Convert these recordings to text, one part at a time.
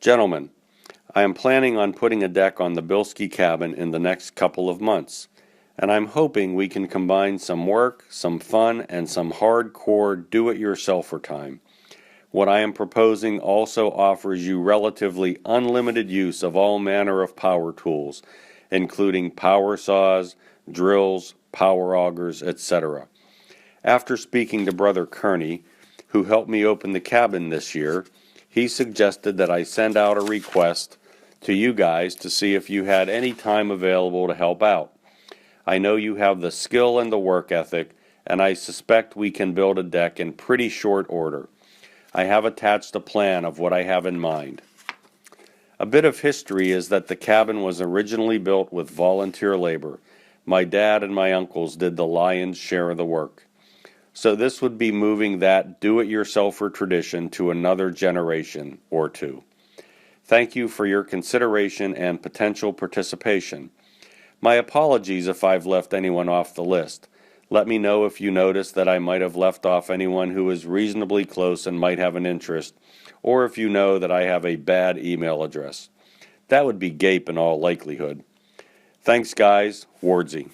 Gentlemen, I am planning on putting a deck on the Bilski cabin in the next couple of months, and I'm hoping we can combine some work, some fun, and some hardcore do-it-yourselfer time. What I am proposing also offers you relatively unlimited use of all manner of power tools, including power saws, drills, power augers, etc. After speaking to Brother Kearney, who helped me open the cabin this year, he suggested that I send out a request to you guys to see if you had any time available to help out. I know you have the skill and the work ethic, and I suspect we can build a deck in pretty short order. I have attached a plan of what I have in mind. A bit of history is that the cabin was originally built with volunteer labor. My dad and my uncles did the lion's share of the work. So this would be moving that do-it-yourselfer tradition to another generation or two. Thank you for your consideration and potential participation. My apologies if I've left anyone off the list. Let me know if you notice that I might have left off anyone who is reasonably close and might have an interest, or if you know that I have a bad email address. That would be Gape in all likelihood. Thanks, guys. Wardzi.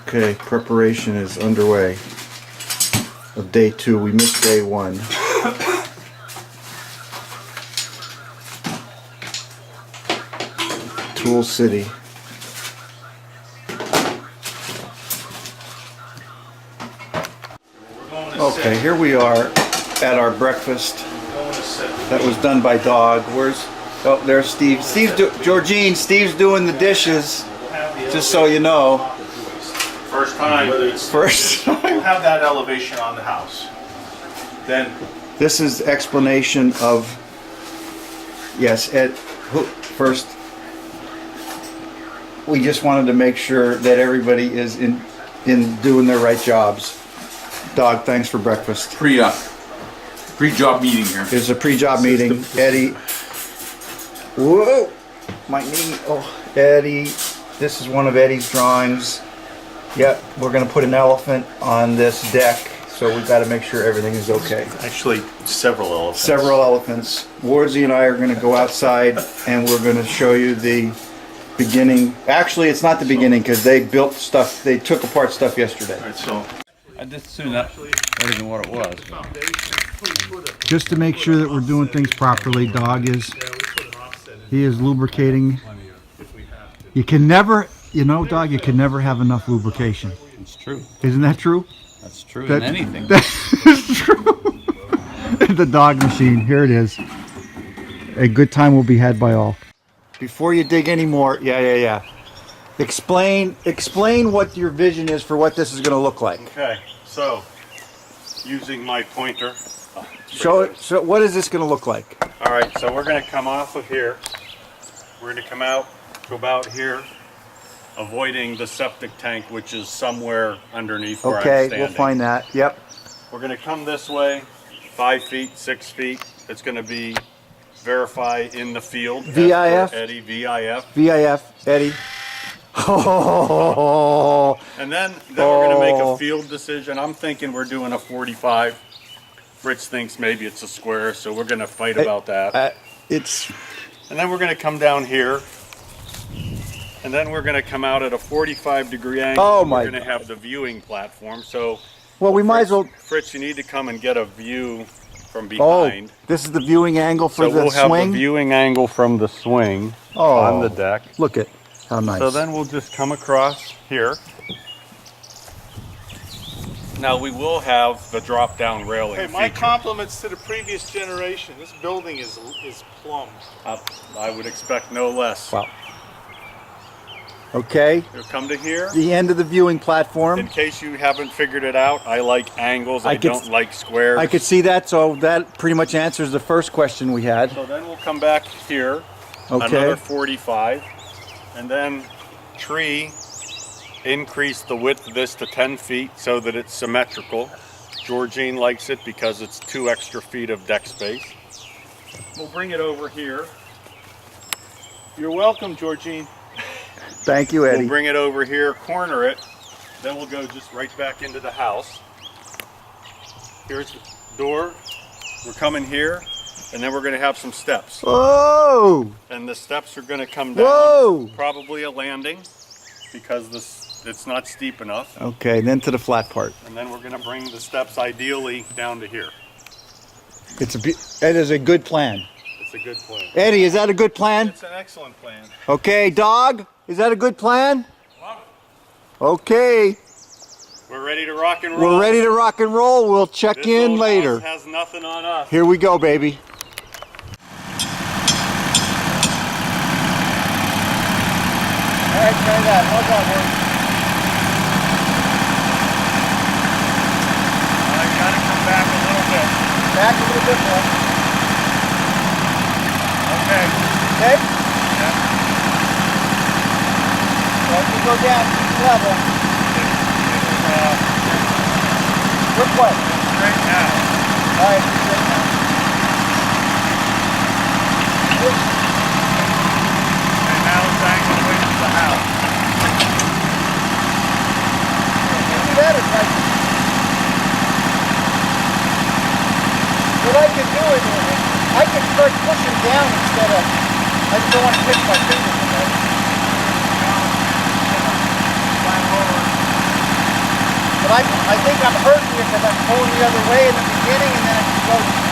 Okay, preparation is underway of day 2. We missed day 1. Tool City. Okay, here we are at our breakfast that was done by Dog. Oh, there's Steve. Georgine, Steve's doing the dishes, just so you know. First time. First time. We'll have that elevation on the house. Then This is explanation of, yes, Ed, first, we just wanted to make sure that everybody is in doing their right jobs. Dog, thanks for breakfast. Pre-job meeting here. There's a pre-job meeting. Eddie, whoa, my knee, oh, Eddie, this is one of Eddie's drawings. Yep, we're gonna put an elephant on this deck, so we've got to make sure everything is okay. actually several elephants. Several elephants. Wardzi and I are going to go outside and we're going to show you the beginning. Actually, it's not the beginning because they built stuff, they took apart stuff yesterday. All right, so I just assumed that better than what it was. Just to make sure that we're doing things properly, Dog is, he is lubricating. You can never, you know, Dog, you can never have enough lubrication. It's true. Isn't that true? That's true in anything. That is true. The dog machine, here it is. A good time will be had by all. Before you dig any more, yeah. Explain what your vision is for what this is going to look like. okay, so using my pointer. Show it. So what is this going to look like? All right, so we're going to come off of here. We're going to come out to about here, avoiding the septic tank, which is somewhere underneath where I'm Okay, standing. we'll find that. Yep. We're going to come this way, 5 feet, 6 feet. It's going to be verify in the field. as per VIF? Eddie, VIF. VIF, Eddie. Oh. And then we're going to make a field decision. I'm thinking we're doing a 45. Fritz thinks maybe it's a square, so we're going to fight about that. It's. And then we're going to come down here. And then we're going to come out at a 45-degree angle. Oh, and my We're going to have the viewing platform. So, Well, we might as well. Fritz, you need to come and get a view from Oh, behind. this is the viewing angle for So the we'll have swing. the viewing angle from the swing Oh. on the deck. Look at how nice. So then we'll just come across here. Now we will have the drop-down railing. Hey, my feature. compliments to the previous generation. This building is plumb. I would expect no less. Wow. Okay, You'll come to here. the end of the viewing In platform. case you haven't figured it out, I like angles. I I, could- don't like squares. I could see that, so that pretty much answers the first question we had. So then we'll come back here. Okay. Another 45, and then tree. Increase the width of this to 10 feet so that it's symmetrical. Georgine likes it because it's 2 extra feet of deck space. We'll bring it over here. You're welcome, Georgine. Thank you, Eddie. We'll bring it over here, corner it, then we'll go just right back into the house. Here's the door. We're coming here, and then we're going to have some steps. Whoa! And the steps are going to come down. Whoa! Probably a landing because it's not steep enough. Okay, then to the flat part. And then we're going to bring the steps ideally down to here. That is a good plan. It's a good plan. Eddie, is that a good plan? It's an excellent plan. Okay, dog, is that a good plan? Okay, We're ready to rock and roll. we're ready to rock and roll. We'll check This in old later. house has nothing on us. Here we go, baby. All right, try that. Hold on, man. I gotta come back a little bit. Back a little bit more. Okay. Okay? Yeah. So if you go down to each level, which way? Straight now. All right, straight now. And now it's angled away from the house. Maybe that is right. What I can do is I can start pushing down instead of, I just don't want to pitch my fingers in there. But I think I'm hurting you because I'm pulling the other way in the beginning and then I can go.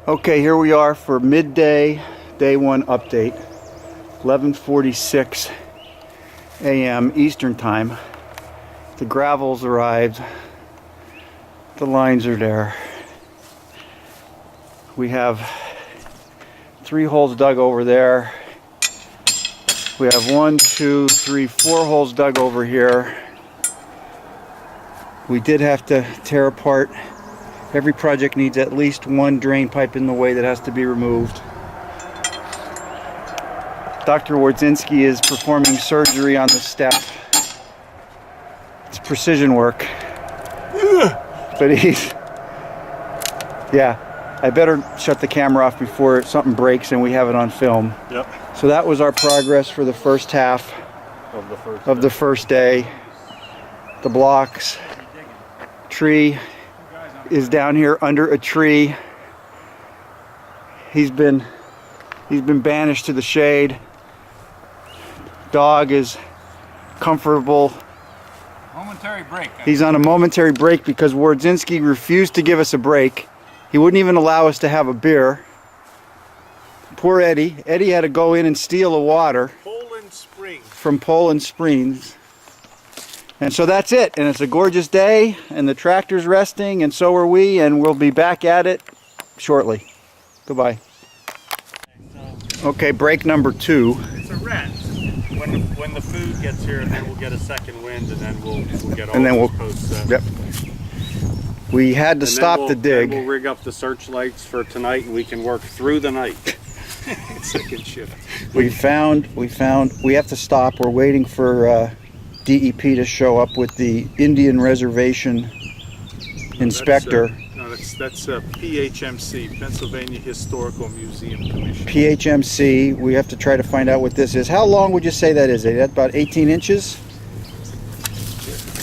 Okay, here we are for midday, day one update. 11:46 a.m. Eastern time. The gravel's arrived. The lines are there. We have 3 holes dug over there. We have 1, 2, 3, 4 holes dug over here. We did have to tear apart. Every project needs at least 1 drain pipe in the way that has to be removed. Dr. Wardzinski is performing surgery on the step. It's precision work. But yeah, I better shut the camera off before something breaks and we have it on film. Yep. So that was our progress for the first half of the first day. The blocks, tree is down here under a tree. He's been banished to the shade. Dog is comfortable. Momentary break. He's on a momentary break because Wardzinski refused to give us a break. He wouldn't even allow us to have a beer. Poor Eddie. Eddie had to go in and steal the water Poland Springs. from Poland Springs. And so that's it. And it's a gorgeous day, and the tractor's resting, and so are we, and we'll be back at it shortly. Goodbye. Okay, break number 2. It's a rat. When the food gets here, then we'll get a second wind, and then we'll get all And then this post set. Yep. We had to stop the dig. We'll rig up the searchlights for tonight, and we can work through the night. Second shift. We have to stop. We're waiting for DEP to show up with the Indian Reservation inspector. That's PHMC, Pennsylvania Historical Museum Commission. PHMC. We have to try to find out what this is. How long would you say that is? Is that about 18 inches?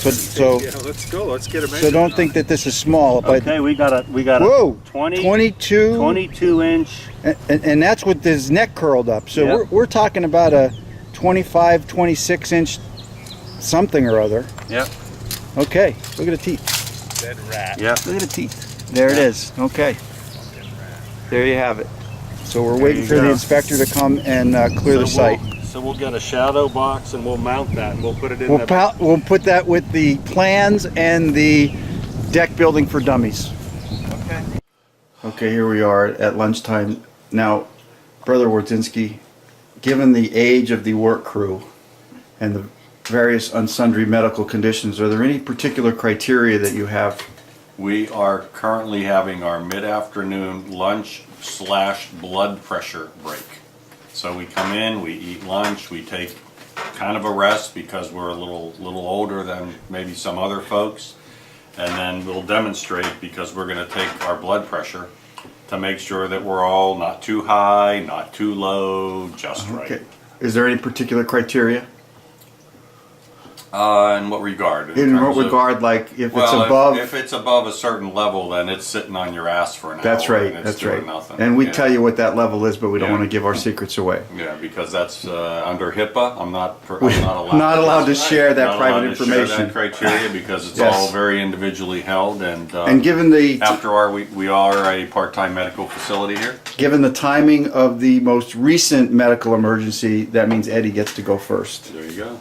So Yeah, let's go. Let's get a measure. so don't think that this is small, but Okay, we got a whoa, 22 inch. and that's with his neck curled up. So Yep. we're talking about a 25, 26 inch something or other. Yep. Okay, look at the teeth. Dead rat. Yep. Look at the teeth. There it is. Okay. There you have it. So we're waiting you for the go. inspector to come and clear the site. So we'll get a shadow box and we'll mount that and we'll put it in We'll put that with the plans and the deck building for dummies. Okay. Okay, here we are at lunchtime. Now, Brother Wardzinski, given the age of the work crew and the various unsundry medical conditions, are there any particular criteria that you have? We are currently having our mid-afternoon lunch / blood pressure break. So we come in, we eat lunch, we take kind of a rest because we're a little older than maybe some other folks, and then we'll demonstrate because we're going to take our blood pressure to make sure that we're all not too high, not too low, just right. Okay. Is there any particular criteria? In what regard? In what terms of- regard, like if well, it's above? if it's above a certain level, then it's sitting on your ass for an hour. That's right. And it's That's doing right. Nothing. And we Yeah. tell you what that level is, but we don't Yeah. want to give our secrets away. Yeah, because that's under HIPAA. I'm not allowed. Not allowed to share that not private allowed to share information. that criteria because it's Yes. all very individually held. And given the we are a part-time medical facility here. given the timing of the most recent medical emergency, that means Eddie gets to go first. There you go.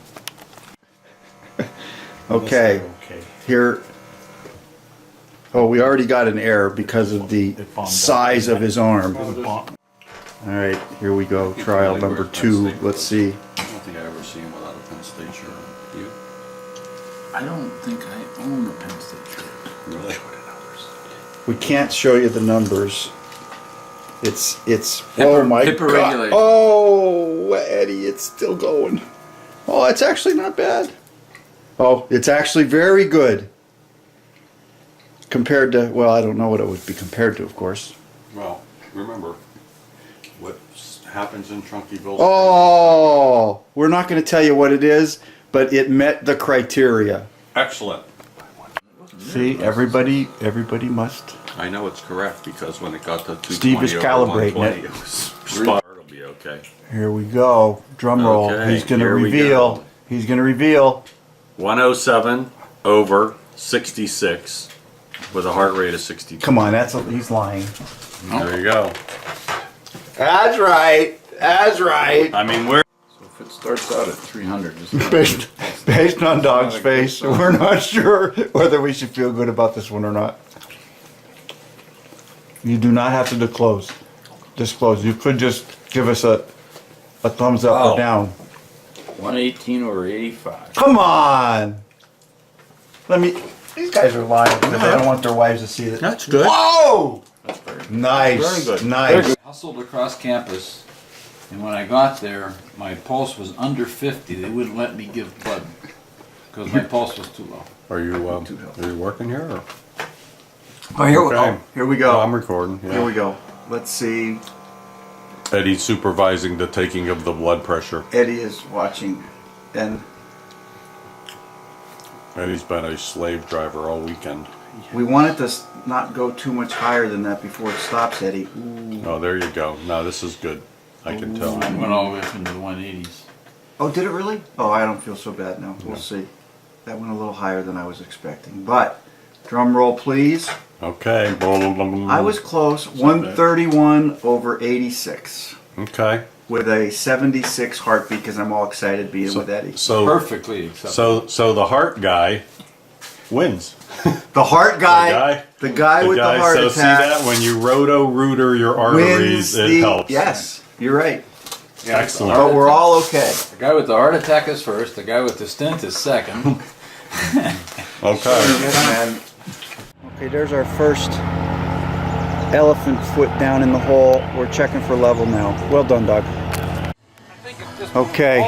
Okay. Okay. Here. Oh, we already got an error because of the size of his arm. All right, here we go. Trial number 2. Let's see. I don't think I ever see him without a Penn State shirt. You? I don't think I own a Penn State shirt. Really? We can't show you the numbers. It's oh my HIPAA god. regulated. Oh, Eddie, it's still going. Oh, it's actually not bad. Oh, it's actually very good. Compared to, well, I don't know what it would be compared to, of course. Well, remember what happens in Trunkyville. Oh, we're not going to tell you what it is, but it met the criteria. Excellent. See, everybody must. I know it's correct because when it got to 220 Steve is over calibrating 120, it. it was spot. It'll be okay. Here we go. Drum roll. Okay, He's going to here we reveal. go. He's going to reveal. 107 over 66 with a heart rate of 62. Come on, he's lying. There you go. That's right. That's right. I mean, we're So if it starts out at 300, it's not Based on Dog's face, we're not sure whether we should feel good about this one or not. You do not have to disclose. You could just give us a thumbs up Oh. or down. 118 over 85. Come on. These guys are lying because they don't want their wives to see it. That's good. Whoa! That's very good. Nice. Very good. Nice. I hustled across campus, and when I got there, my pulse was under 50. They wouldn't let me give blood because my pulse was too low. Are you working here? Or? Oh, here, Okay. here we go. Oh, I'm recording. Yeah. Here we go. Let's see. Eddie's supervising the taking of the blood pressure. Eddie is watching, and Eddie's been a slave driver all weekend. we want it to not go too much higher than that before it stops, Eddie. Ooh. Oh, there you go. No, this is good. I can tell. I went all the way up into the 180s. Oh, did it really? Oh, I don't feel so bad now. We'll see. That went a little higher than I was expecting. But, drum roll, please. Okay. I was close. 131 over 86. Okay. with a 76 heartbeat because I'm all excited being with Eddie. So Perfectly acceptable. so the heart guy wins. The heart guy, the guy with the heart so attack. see that when you roto-rooter your arteries, it helps. Yes, you're right. Excellent. But we're all okay. The guy with the heart attack is first, the guy with the stent is second. Okay. Yes, man. Okay, there's our first elephant foot down in the hole. We're checking for level now. Well done, Doug. Okay.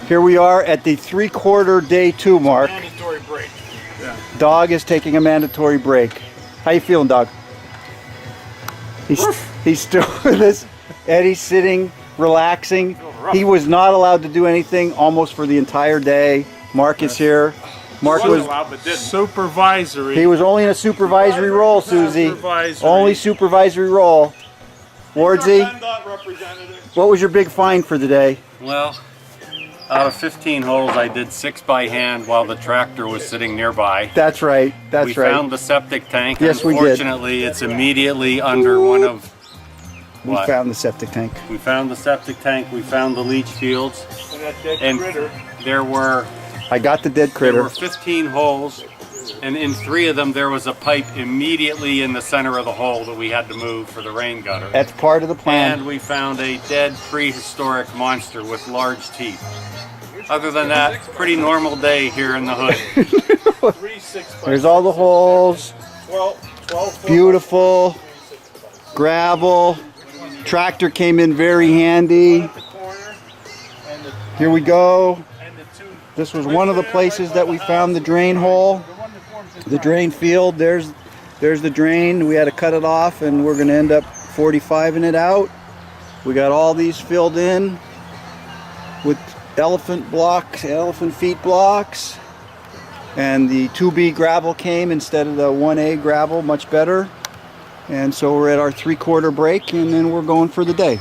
Here we are at the 3/4 day 2 mark. Mandatory break. Dog is taking a mandatory break. How you feeling, Dog? He's still with us. Eddie's sitting, relaxing. He was not allowed to do anything almost for the entire day. Mark is here. Mark was Supervisory. he was only in a supervisory role, Susie. Supervisory. Only supervisory role. Wardzi, what was your big find for the day? Well, out of 15 holes, I did 6 by hand while the tractor was sitting nearby. That's right. That's We right. found the septic tank. Yes, we did. Unfortunately, it's immediately under one of We what? found the septic tank. We found the septic tank. We found the leach fields, And that dead and critter. there were I got the dead there were critter. 15 holes, and in 3 of them there was a pipe immediately in the center of the hole that we had to move for the rain gutter. That's part of the plan. And we found a dead prehistoric monster with large teeth. Other than that, pretty normal day here in the hood. 3 6 There's all the holes. 12 foot. Beautiful. Gravel. Tractor came in very handy. At the corner. And the, Here we go. and the 2. This was one of the places that we found the drain hole. The drain field. There's the drain. We had to cut it off and we're gonna end up 45ing it out. We got all these filled in with elephant blocks, elephant feet blocks. And the 2B gravel came instead of the 1A gravel, much better. And so we're at our 3/4 break and then we're going for the day.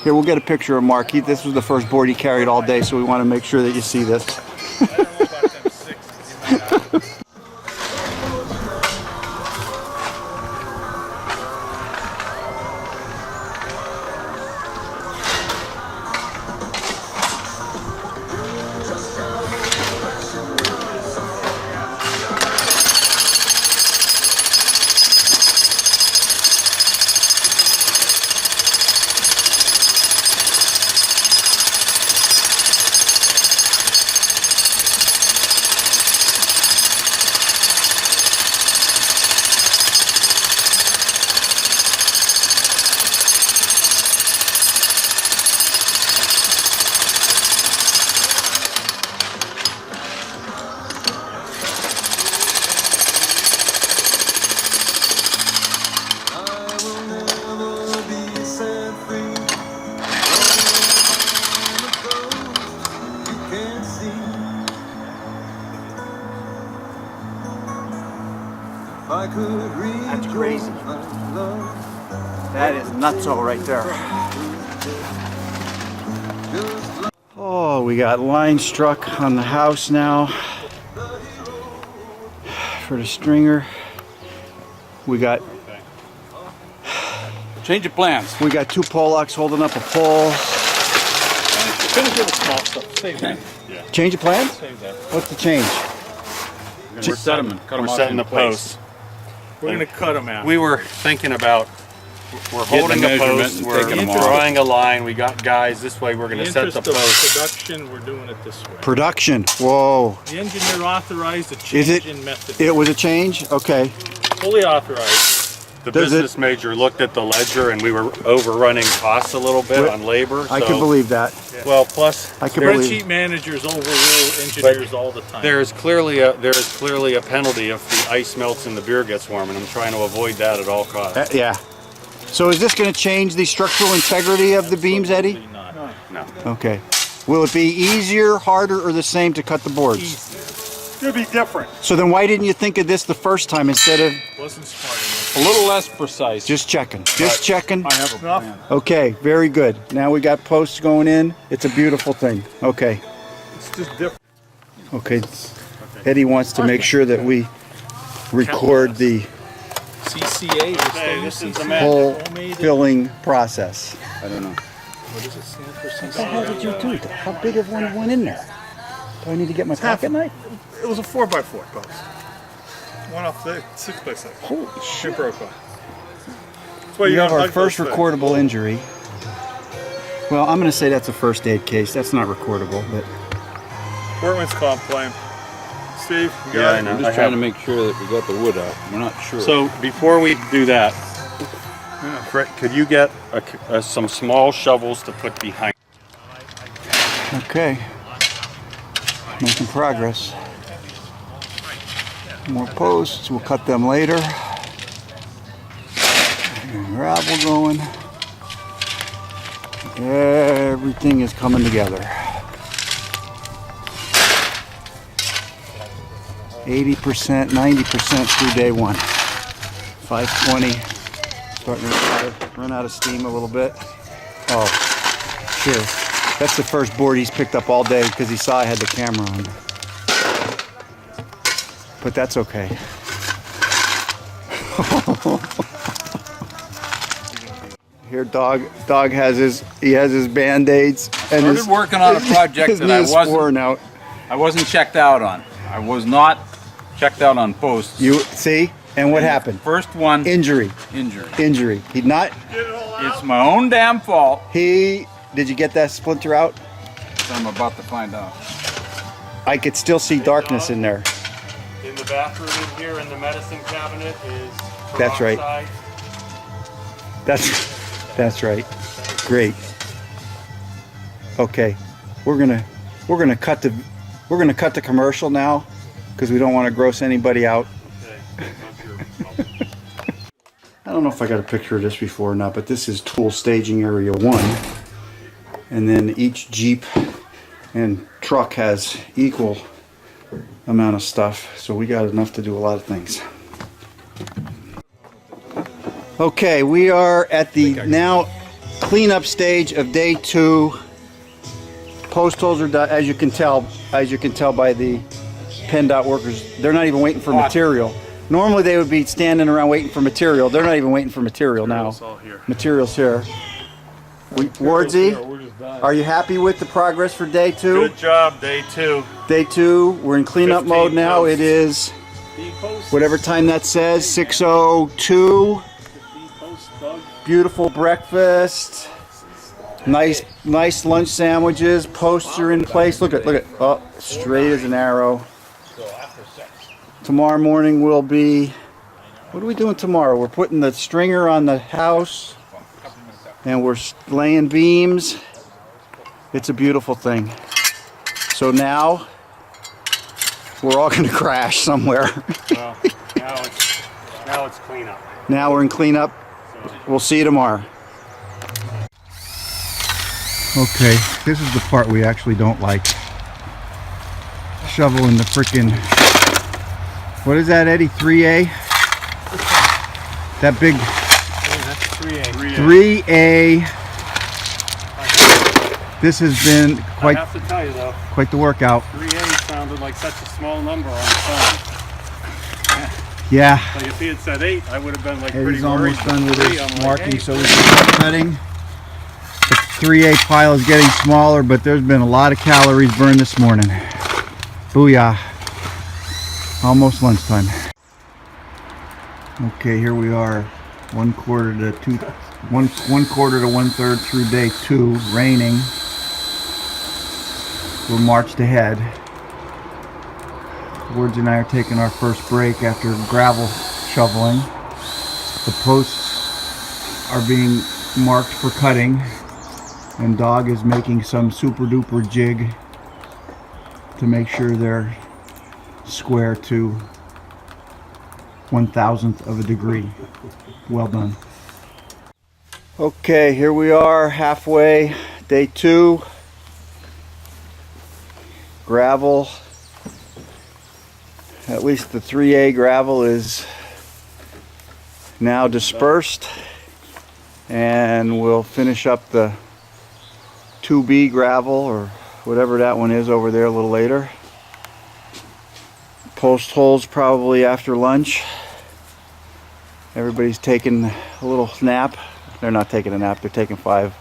Here, we'll get a picture of Mark. This was the first board he carried all day, so we want to make sure that you see this. I don't know about them 6. 'Cause you might not- That's crazy. That is nutso right there. Oh, we got line struck on the house now for the stringer. We got Change of plans. 2 Polacks holding up a pole. Finish with the small stuff. Save that. Change of plans? Save that. What's the change? We're setting We're setting the posts. We're going to cut them out. We were thinking about, we're holding the a measurement post, and we're taking them off. drawing a line, we got guys, this way we're In going the to set the interest of post. production, we're doing it this way. Production. Whoa. The engineer authorized a Is change it? in method. It was a change? Okay. Fully authorized. The Does it- business major looked at the ledger and we were overrunning costs a little bit on labor. I so- can believe that. Well, plus, I can there- believe Spreadsheet managers overrule engineers all the time. there is clearly a penalty if the ice melts and the beer gets warm, and I'm trying to avoid that at all costs. Yeah. So is this going to change the structural integrity of the beams, Eddie? Absolutely not. No. Okay. Will it be easier, harder, or the same to cut the boards? Easy. It'll be different. So then why didn't you think of this the first time instead of Wasn't smart enough. A little less precise. just checking? Just checking. I have a plan. Okay, very good. Now we got posts going in. It's a beautiful thing. Okay. It's just different. Okay. Eddie wants to make sure that we record the CCA. Okay, this is the whole Homemade. filling process. I don't know. What is it stand for? What the hell did you do? How big of one went in there? Do I need to get my pocket knife? It was a 4x4 post. One off the 6x6. Holy It shit. broke off. That's why We you have gotta our hug first those things. recordable injury. Well, I'm going to say that's a first aid case. That's not recordable, but Workman's comp claim. Steve, you got Yeah, it? I know. I'm just trying to make sure that we got the wood out. We're not sure. So before we do that, Fred, could you get some small shovels to put behind? okay. Making progress. More posts. We'll cut them later. And gravel going. Everything is coming together. 80%, 90% through day one. 520. Starting to run out of steam a little bit. Oh, sure. That's the first board he's picked up all day because he saw I had the camera on. But that's okay. Here, dog has his Band-Aids and Started working on a project his that I Neosporin out. wasn't checked out on. I was not checked out on posts. You see, and what happened? First one, Injury. injury. He'd not. It's my own damn fault. Did you get that splinter out? I'm about to find out. I could still see darkness in there. In the bathroom in here in the medicine cabinet is That's right. peroxide. That's right. Great. Okay, we're gonna cut the commercial now because we don't want to gross anybody out. I don't know if I got a picture of this before or not, but this is tool staging area 1, and then each Jeep and truck has equal amount of stuff, so we got enough to do a lot of things. Okay, we are at the now cleanup stage of day 2. Post holes are done, as you can tell by the PennDOT workers. They're not even waiting for material. Normally they would be standing around waiting for material. They're not even waiting for material now. It's all here. Material's here. Wardzi, are you happy with the progress for day 2? Good job, day 2. Day 2, we're in cleanup 15 mode now. posts. It is whatever time that says, 6:02. Beautiful breakfast. Nice lunch sandwiches. Posts are in place. Look at. Oh, straight as an arrow. Tomorrow morning will be. What are we doing tomorrow? We're putting the stringer on the house, and we're laying beams. It's a beautiful thing. So now we're all going to crash somewhere. Well, now it's cleanup. Now we're in cleanup. We'll see you tomorrow. Okay, this is the part we actually don't like. Shoveling the frickin', what is that, Eddie? 3A? That big That's 3A. 3A. This has been I quite have to tell you though, the workout. 3A sounded like such a small number on the phone. Yeah, Like if he had said 8, I would have been like Eddie's pretty worried. almost done with Three, his I'm like, marking, hey, so we can start cutting. The 3A pile is getting smaller, but there's been a lot of calories burned this morning. Booyah. Almost lunchtime. Okay, here we are, 1/4 to 1/3 through day 2, raining. We're marched ahead. Wardzi and I are taking our first break after gravel shoveling. The posts are being marked for cutting, and Dog is making some super duper jig to make sure they're square to 1/1000th of a degree. Well done. Okay, here we are, halfway, day 2. Gravel. At least the 3A gravel is now dispersed, and we'll finish up the 2B gravel or whatever that one is over there a little later. Post holes probably after lunch. Everybody's taking a little nap. They're not taking a nap, they're taking 5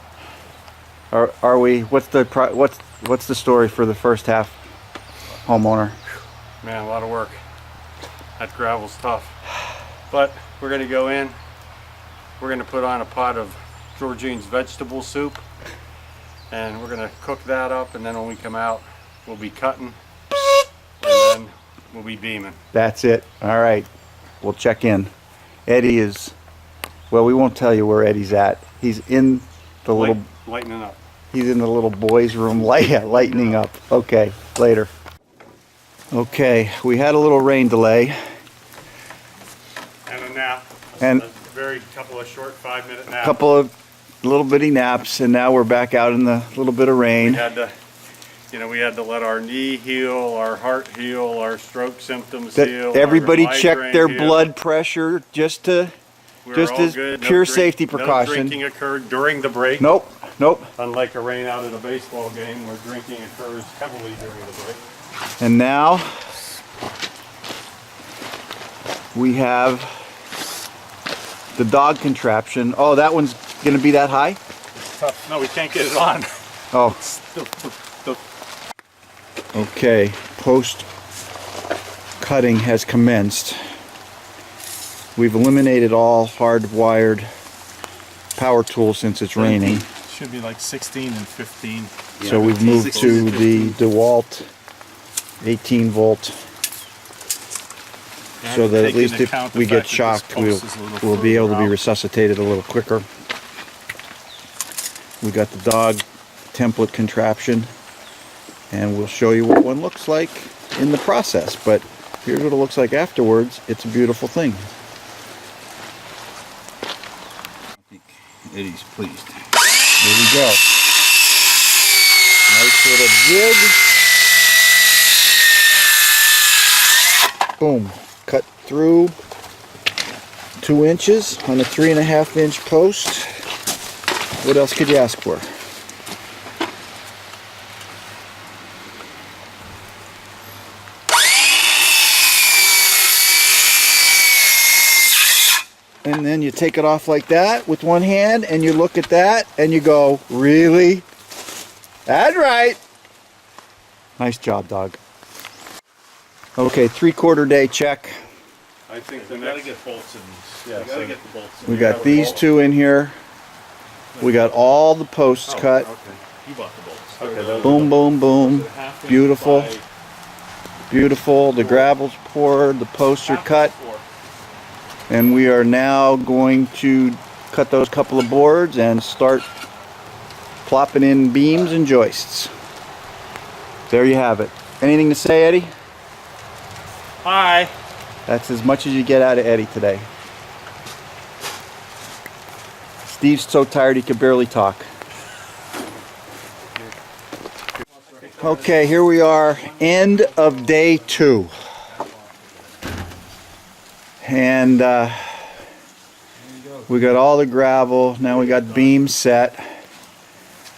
Are we? What's the story for the first half, homeowner? Man, a lot of work. That gravel's tough. But we're gonna go in. We're gonna put on a pot of Georgine's vegetable soup, and we're gonna cook that up. And then when we come out, we'll be cutting, and then we'll be beaming. That's it. All right, we'll check in. Eddie is. Well, we won't tell you where Eddie's at. He's in the little. Lightening up. He's in the little boys' room, lightening up. Okay, later. Okay, we had a little rain delay. And a nap. And a very couple of short 5-minute naps. Couple of little bitty naps, and now we're back out in the little bit of rain. We had to let our knee heal, our heart heal, our stroke symptoms heal. Everybody our checked their migraine heal. blood pressure just as good. pure safety precaution. No drinking occurred during the break. Nope. Unlike a rain out at a baseball game where drinking occurs heavily during the break. And now we have the dog contraption. Oh, that one's going to be that high? It's tough. No, we can't get it on. Oh. Okay, post cutting has commenced. We've eliminated all hardwired power tools since it's raining. Should be like 16 and 15. So we've moved to the DeWalt 18 volt, so that at least if we get shocked, we'll be able to be resuscitated a little quicker. We got the dog template contraption, and we'll show you what one looks like in the process. But here's what it looks like afterwards. It's a beautiful thing. I think Eddie's pleased. Here we go. Nice little jig. Boom. Cut through 2 inches on a 3.5 inch post. What else could you ask for? And then you take it off like that with one hand, and you look at that and you go, really? That's right. Nice job, dog. Okay, 3/4 day check. I think the Gotta next. get bolts in these. Yeah, Gotta get the bolts in. We got these two in here. We got all the posts cut. Okay. You bought the bolts. Okay, those Boom, boom, boom. Half inch Beautiful. by Beautiful. The gravel's poured, the posts are half cut, inch 4. and we are now going to cut those couple of boards and start plopping in beams and joists. There you have it. Anything to say, Eddie? Hi. That's as much as you get out of Eddie today. Steve's so tired he could barely talk. Okay, here we are, end of day 2. And we got all the gravel. Now we got beams set.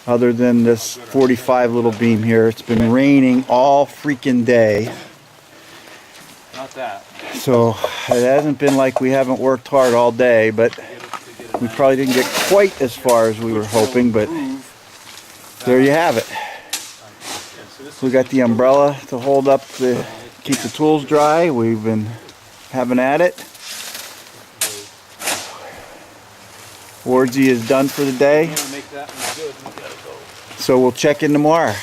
Other than this 45 little beam here. It's been raining all freaking day. Not that. So it hasn't been like we haven't worked hard all day, but we probably didn't get quite as far as we were hoping, but there you have it. We got the umbrella to hold up keep the tools dry. We've been having at it. Wardzi is done for the day. So we'll check in tomorrow.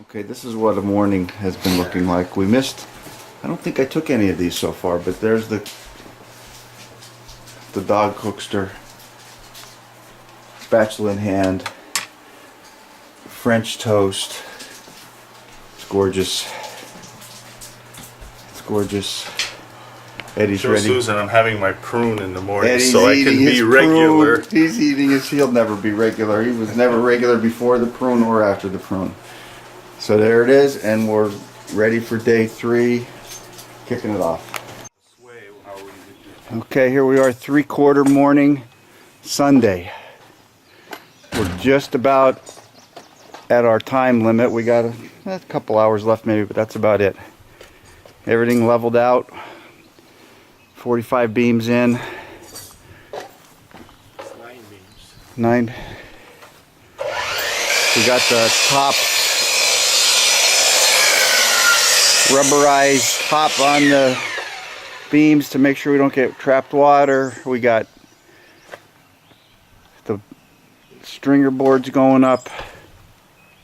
Okay, this is what a morning has been looking like. We missed, I don't think I took any of these so far, but there's the dog cookster, spatula in hand, French toast. It's gorgeous. It's gorgeous. Eddie's Show ready. Susan I'm having my prune in the morning Eddie's so I can eating his be regular. prune. He's eating his. He'll never be regular. He was never regular before the prune or after the prune. So there it is, and we're ready for day 3, kicking it off. Okay, here we are, 3/4 morning, Sunday. We're just about at our time limit. We got a couple hours left maybe, but that's about it. Everything leveled out. 45 beams in. 9 beams. 9. We got the top rubberized top on the beams to make sure we don't get trapped water. We got the stringer boards going up.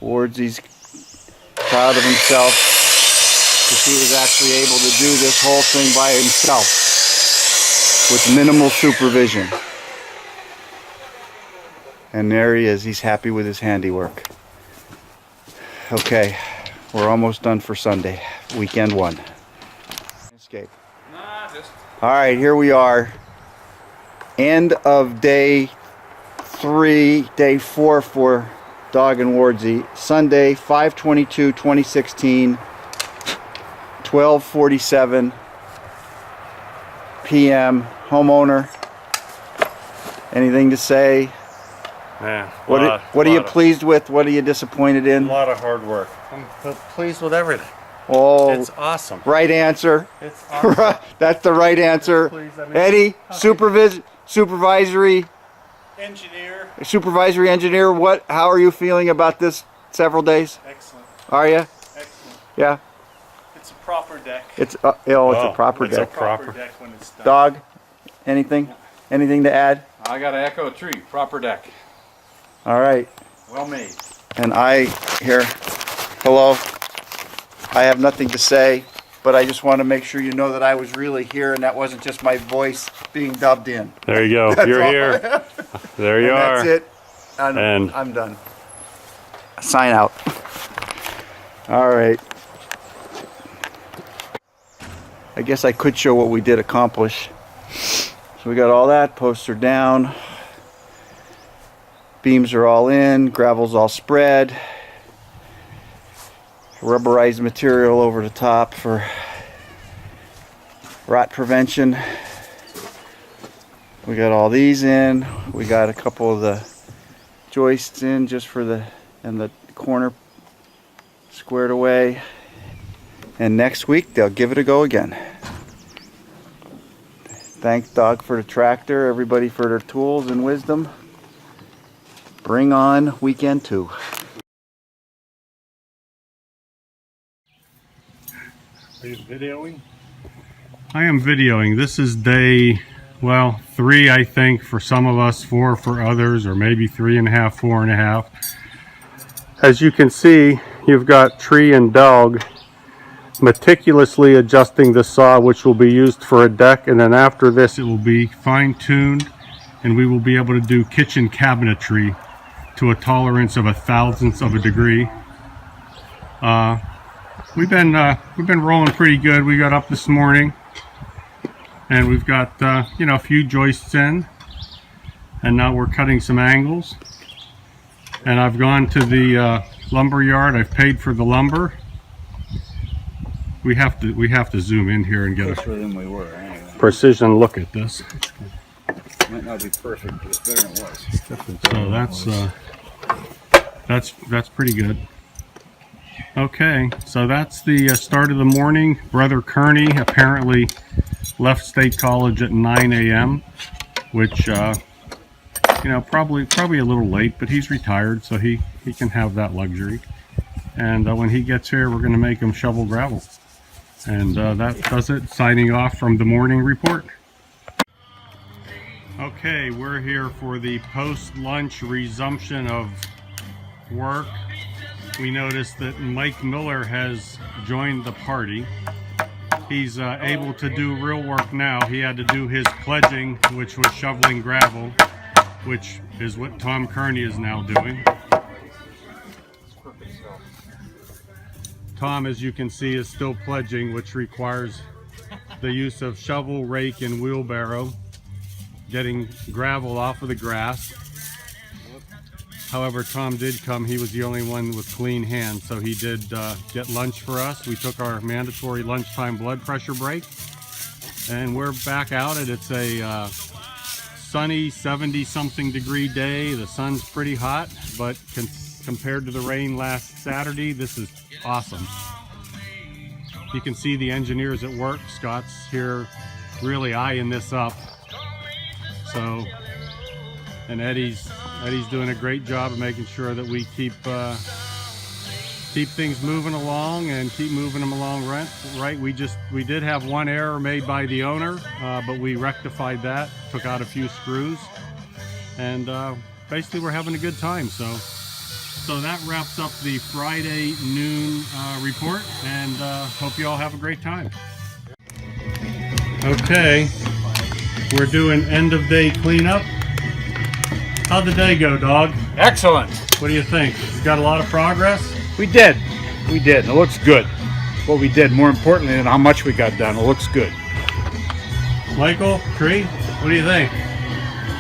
Wardzi's proud of himself because he was actually able to do this whole thing by himself with minimal supervision. And there he is. He's happy with his handiwork. Okay, we're almost done for Sunday, weekend 1. Escape. All right, here we are. End of day 3, day 4 for Dog and Wardzi. Sunday, 5/22/2016, 12:47 p.m. Homeowner, anything to say? Yeah. What are you pleased with? What are you disappointed in? A lot of hard work. I'm pleased with everything. Oh, It's awesome. right answer. It's awesome. That's the right answer. Please, I mean, Eddie, supervisory engineer. What? How are you feeling about this? Several days? Excellent. Are you? Excellent. Yeah. It's a proper deck. It's it's a proper it's a deck. proper deck when it's done. Dog, anything? Anything to add? I got to echo a tree. Proper deck. All right. Well made. And hello. I have nothing to say, but I just want to make sure you know that I was really here and that wasn't just my voice being dubbed in. There you go. You're here. There you are. That's it. And I'm done. Sign out. All right. I guess I could show what we did accomplish. So we got all that, poster down. Beams are all in, gravel's all spread. Rubberized material over the top for rot prevention. We got all these in. We got a couple of the joists in just for the corner squared away. And next week they'll give it a go again. Thanks Doug for the tractor, everybody for their tools and wisdom. Bring on weekend 2. are you videoing? I am videoing. This is day, well, 3 I think for some of us, 4 for others, or maybe 3.5, 4.5. As you can see, you've got Tree and Dog meticulously adjusting the saw, which will be used for a deck, and then after this it will be fine-tuned and we will be able to do kitchen cabinetry to a tolerance of 1/1000th of a degree. We've been rolling pretty good. We got up this morning and we've got a few joists in, and now we're cutting some angles. And I've gone to the lumber yard. I've paid for the lumber. We have to zoom in here and get a than we were, anyway. precision look at this. Might not be perfect, but it's better than it was. So that's pretty good. Okay, so that's the start of the morning. Brother Kearney apparently left State College at 9 a.m., which probably a little late, but he's retired, so he can have that luxury. And when he gets here, we're going to make him shovel gravel. And that does it. Signing off from the morning report. Okay, we're here for the post-lunch resumption of work. We noticed that Mike Miller has joined the party. He's able to do real work now. He had to do his pledging, which was shoveling gravel, which is what Tom Kearney is now doing. Tom, as you can see, is still pledging, which requires the use of shovel, rake, and wheelbarrow, getting gravel off of the grass. However, Tom did come. He was the only one with clean hands, so he did get lunch for us. We took our mandatory lunchtime blood pressure break, and we're back out. It's a sunny 70-something degree day. The sun's pretty hot, but compared to the rain last Saturday, this is awesome. You can see the engineers at work. Scott's here really eyeing this up. So, and Eddie's Eddie's doing a great job of making sure that we keep things moving along and keep moving them along right. We did have one error made by the owner, but we rectified that, took out a few screws, and basically we're having a good time. So that wraps up the Friday noon report, and hope you all have a great time. Okay, we're doing end of day cleanup. How'd the day go, dog? Excellent. What do you think? You got a lot of progress? We did. It looks good. What we did, more importantly than how much we got done, it looks good. Michael, Tree, what do you think?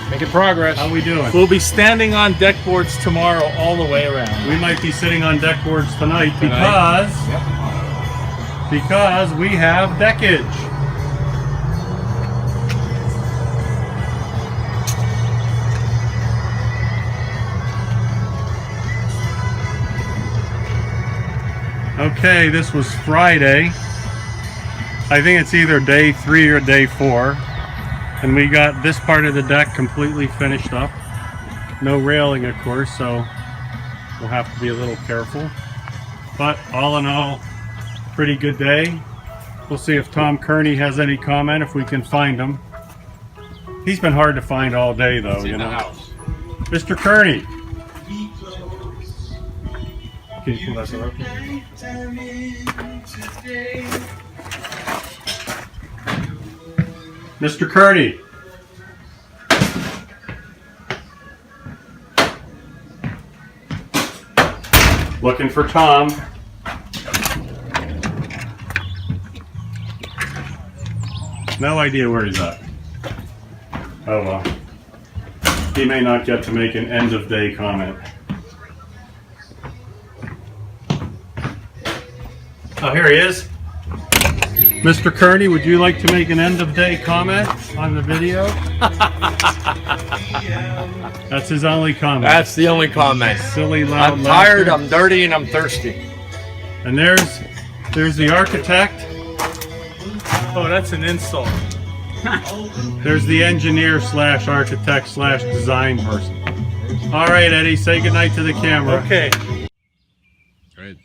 Making progress. How we doing? We'll be standing on deck boards tomorrow all the way around. We might be sitting on deck boards tonight because we have deckage. Okay, this was Friday. I think it's either day 3 or day 4. And we got this part of the deck completely finished up. No railing, of course, so we'll have to be a little careful. But all in all, pretty good day. We'll see if Tom Kearney has any comment, if we can find him. He's been hard to find all day, though, you know. Mr. Kearney. Can you pull that door open? Mr. Kearney. Looking for Tom. No idea where he's at. Oh well. He may not get to make an end of day comment. Oh, here he is. Mr. Kearney, would you like to make an end of day comment on the video? That's his only comment. That's the only comment. Silly loud I'm tired, I'm dirty, and I'm thirsty. And there's the architect. Oh, that's an insult. There's the engineer slash architect slash design person. All right, Eddie, say goodnight to the camera. Okay. Right.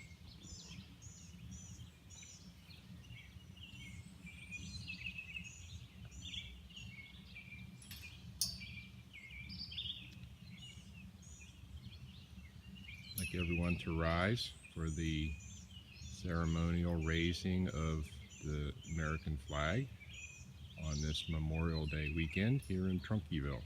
I'd like everyone to rise for the ceremonial raising of the American flag on this Memorial Day weekend here in Trunkyville.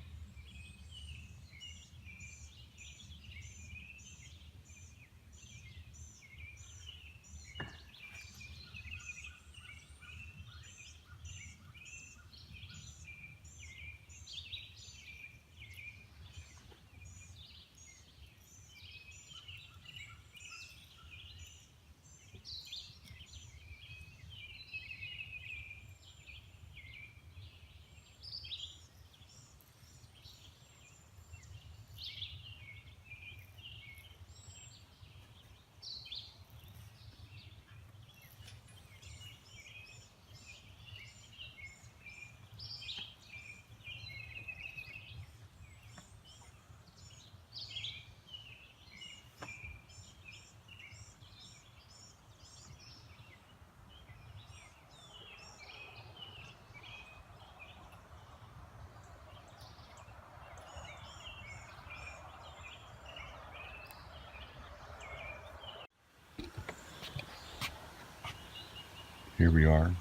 Here we are,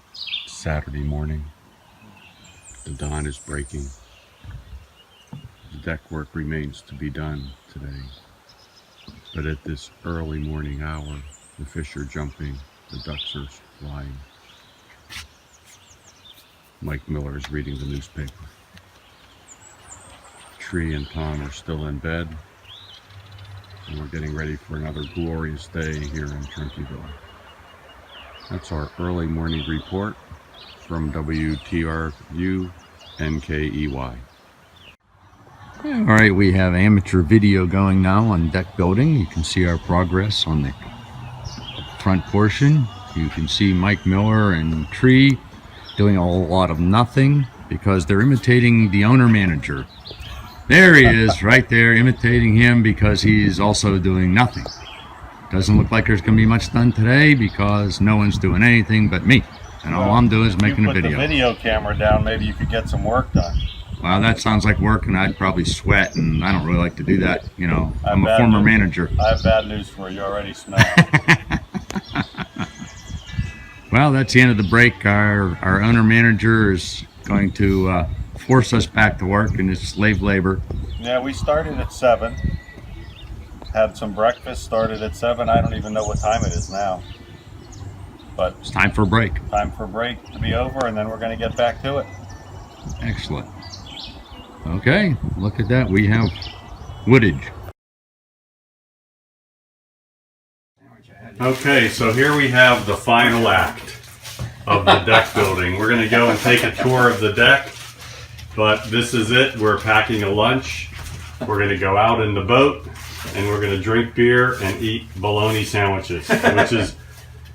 Saturday morning. The dawn is breaking. The deck work remains to be done today. But at this early morning hour, the fish are jumping, the ducks are flying. Mike Miller is reading the newspaper. Tree and Tom are still in bed, and we're getting ready for another glorious day here in Trunkyville. That's our early morning report from WTRU NKEY. All right, we have amateur video going now on deck building. You can see our progress on the front portion. You can see Mike Miller and Tree doing a lot of nothing because they're imitating the owner-manager. There he is, right there, imitating him because he's also doing nothing. Doesn't look like there's going to be much done today because no one's doing anything but me. And all I'm doing is making a video. Put the video camera down, maybe you could get some work done. Well, that sounds like work, and I'd probably sweat, and I don't really like to do that. You know, I'm a former manager. I have bad news for you. You already smell. Well, that's the end of the break. Our owner-manager is going to force us back to work, and it's slave labor. Yeah, we started at 7. Had some breakfast, started at 7. I don't even know what time it is now. But It's time for a break. time for break to be over, and then we're going to get back to it. Excellent. Okay, look at that. We have woodage. Okay, so here we have the final act of the deck building. We're going to go and take a tour of the deck, but this is it. We're packing a lunch. We're going to go out in the boat, and we're going to drink beer and eat bologna sandwiches, which is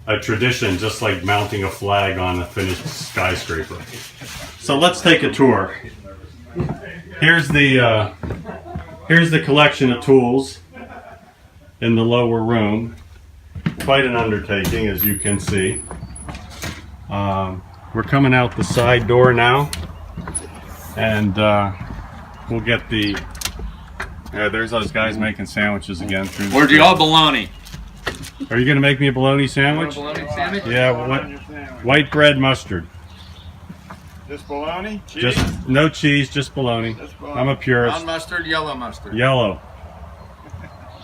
a tradition, just like mounting a flag on a finished skyscraper. So let's take a tour. Here's the collection of tools in the lower room. Quite an undertaking, as you can see. We're coming out the side door now, and we'll get the. There's those guys making sandwiches again. Where'd you all bologna? Are you gonna make me a bologna sandwich? Bologna sandwich? Yeah, white bread mustard. Just bologna? Cheese? Just no cheese, just bologna. Just bologna. I'm a purist. Brown mustard, yellow mustard. Yellow.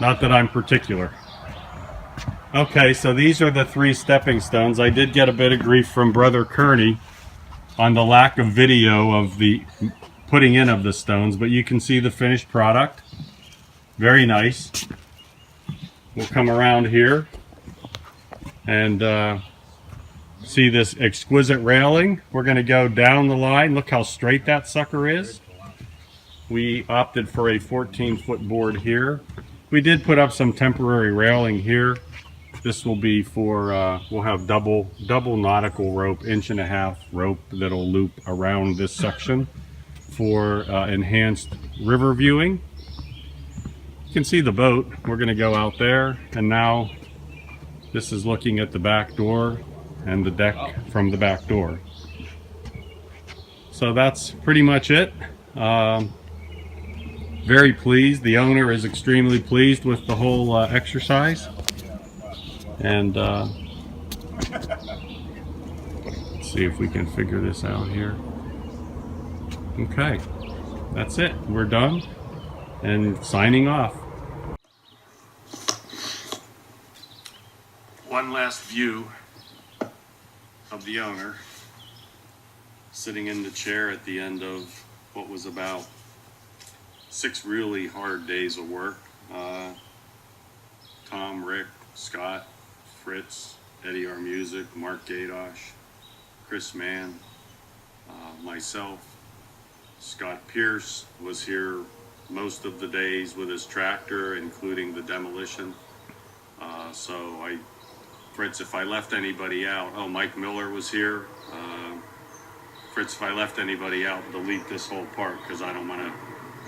Not that I'm particular. Okay, so these are the 3 stepping stones. I did get a bit of grief from Brother Kearney on the lack of video of the putting in of the stones, but you can see the finished product. Very nice. We'll come around here and see this exquisite railing. We're going to go down the line. Look how straight that sucker is. We opted for a 14-foot board here. We did put up some temporary railing here. This will be for, we'll have double nautical rope, 1.5-inch rope that'll loop around this section for enhanced river viewing. You can see the boat. We're going to go out there, and now this is looking at the back door and the deck from the back door. So that's pretty much it. Very pleased. The owner is extremely pleased with the whole exercise. And let's see if we can figure this out here. Okay, that's it. We're done and signing off. One last view of the owner sitting in the chair at the end of what was about 6 really hard days of work. Tom, Rick, Scott, Fritz, Eddie R. Music, Mark Gadosh, Chris Mann, myself. Scott Pierce was here most of the days with his tractor, including the demolition. Fritz, if I left anybody out, Mike Miller was here. Fritz, if I left anybody out, delete this whole part because I don't want to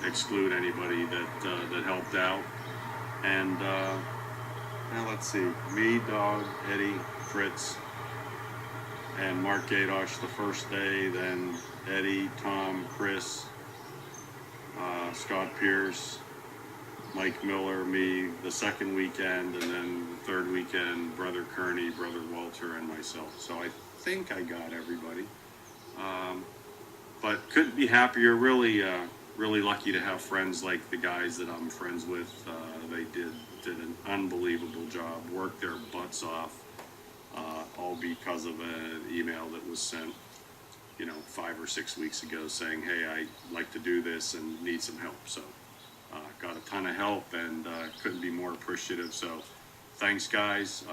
exclude anybody that helped out. And now let's see, me, Dog, Eddie, Fritz, and Mark Gadosh the first day, then Eddie, Tom, Chris, Scott Pierce, Mike Miller, me the second weekend, and then the third weekend, Brother Kearney, Brother Walter, and myself. So I think I got everybody. But couldn't be happier. Really lucky to have friends like the guys that I'm friends with. They did an unbelievable job, worked their butts off, all because of an email that was sent, 5 or 6 weeks ago saying, hey, I'd like to do this and need some help. So got a ton of help and couldn't be more appreciative. So thanks, guys.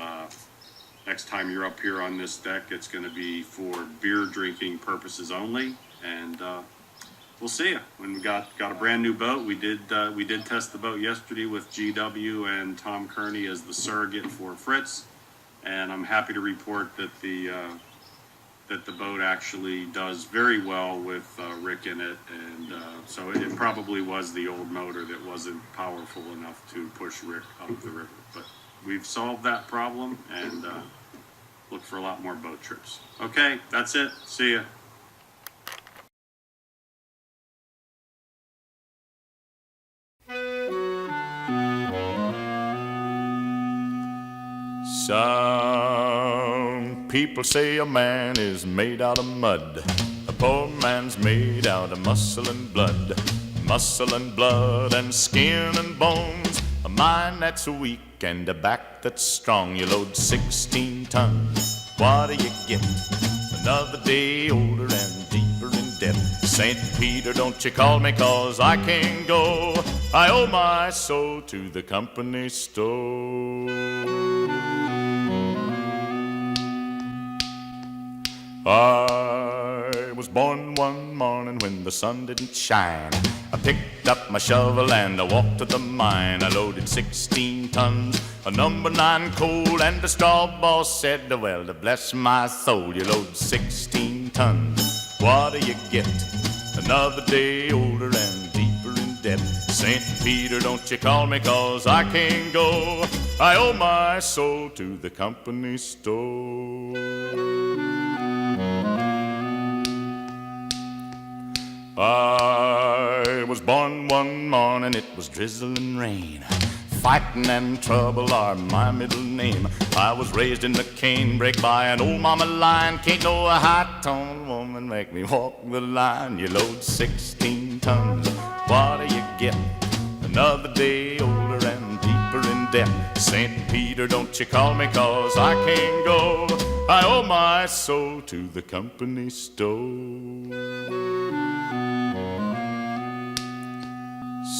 Next time you're up here on this deck, it's going to be for beer drinking purposes only, and we'll see you when we got a brand new boat. We did test the boat yesterday with GW and Tom Kearney as the surrogate for Fritz, and I'm happy to report that the that the boat actually does very well with Rick in it, and so it probably was the old motor that wasn't powerful enough to push Rick up the river. But we've solved that problem, and look for a lot more boat trips. Okay, that's it. See ya. Some people say a man is made out of mud. A poor man's made out of muscle and blood. Muscle and blood and skin and bones. A mind that's weak and a back that's strong. You load 16 tons. What do you get? Another day older and deeper in debt. St. Peter, don't you call me, 'cause I can't go. I owe my soul to the company store. I was born one morning when the sun didn't shine. I picked up my shovel and I walked to the mine. I loaded 16 tons of number 9 coal, and the straw boss said, well, to bless my soul, you load 16 tons. What do you get? Another day older and deeper in debt. St. Peter, don't you call me, 'cause I can't go. I owe my soul to the company store. I was born one morning, it was drizzling rain. Fighting and trouble are my middle name. I was raised in the canebrake by an old mama lion. Can't no high-toned woman make me walk the line. You load 16 tons, what do you get? Another day older and deeper in debt. St. Peter, don't you call me, 'cause I can't go. I owe my soul to the company store.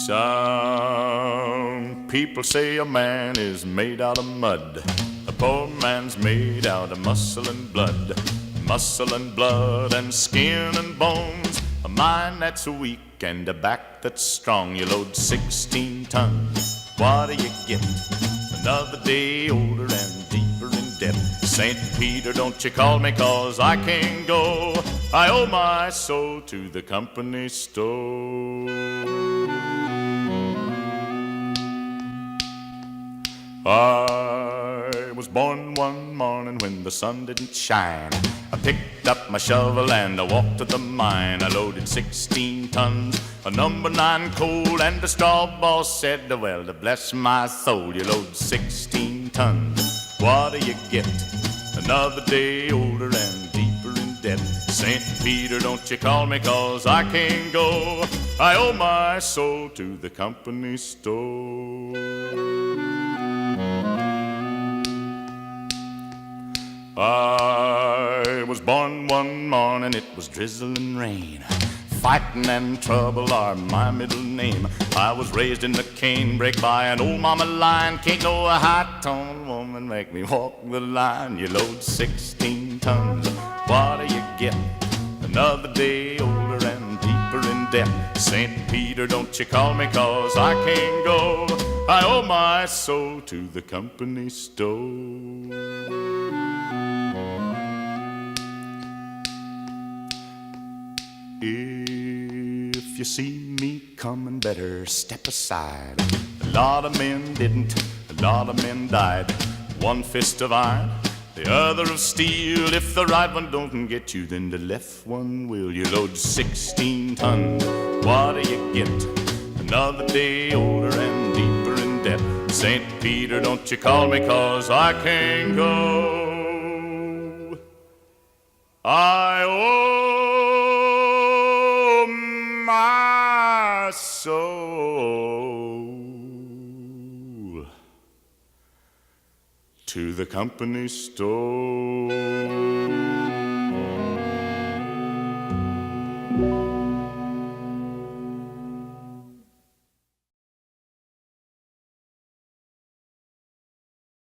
Some people say a man is made out of mud. A poor man's made out of muscle and blood. Muscle and blood and skin and bones. A mind that's weak and a back that's strong. You load 16 tons. What do you get? Another day older and deeper in debt. St. Peter, don't you call me, 'cause I can't go. I owe my soul to the company store. I was born one morning when the sun didn't shine. I picked up my shovel and I walked to the mine. I loaded 16 tons of number 9 coal, and the straw boss said, well, to bless my soul, you load 16 tons. What do you get? Another day older and deeper in debt. St. Peter, don't you call me, 'cause I can't go. I owe my soul to the company store. I was born one morning, it was drizzling rain. Fighting and trouble are my middle name. I was raised in the canebrake by an old mama lion. Can't no high-toned woman make me walk the line. You load 16 tons, what do you get? Another day older and deeper in debt. St. Peter, don't you call me, 'cause I can't go. I owe my soul to the company store. If you see me coming, better step aside. A lot of men didn't, a lot of men died. One fist of iron, the other of steel. If the right one don't get you, then the left one will. You load 16 tons, what do you get? Another day older and deeper in debt. St. Peter, don't you call me, 'cause I can't go. I owe my soul to the company store.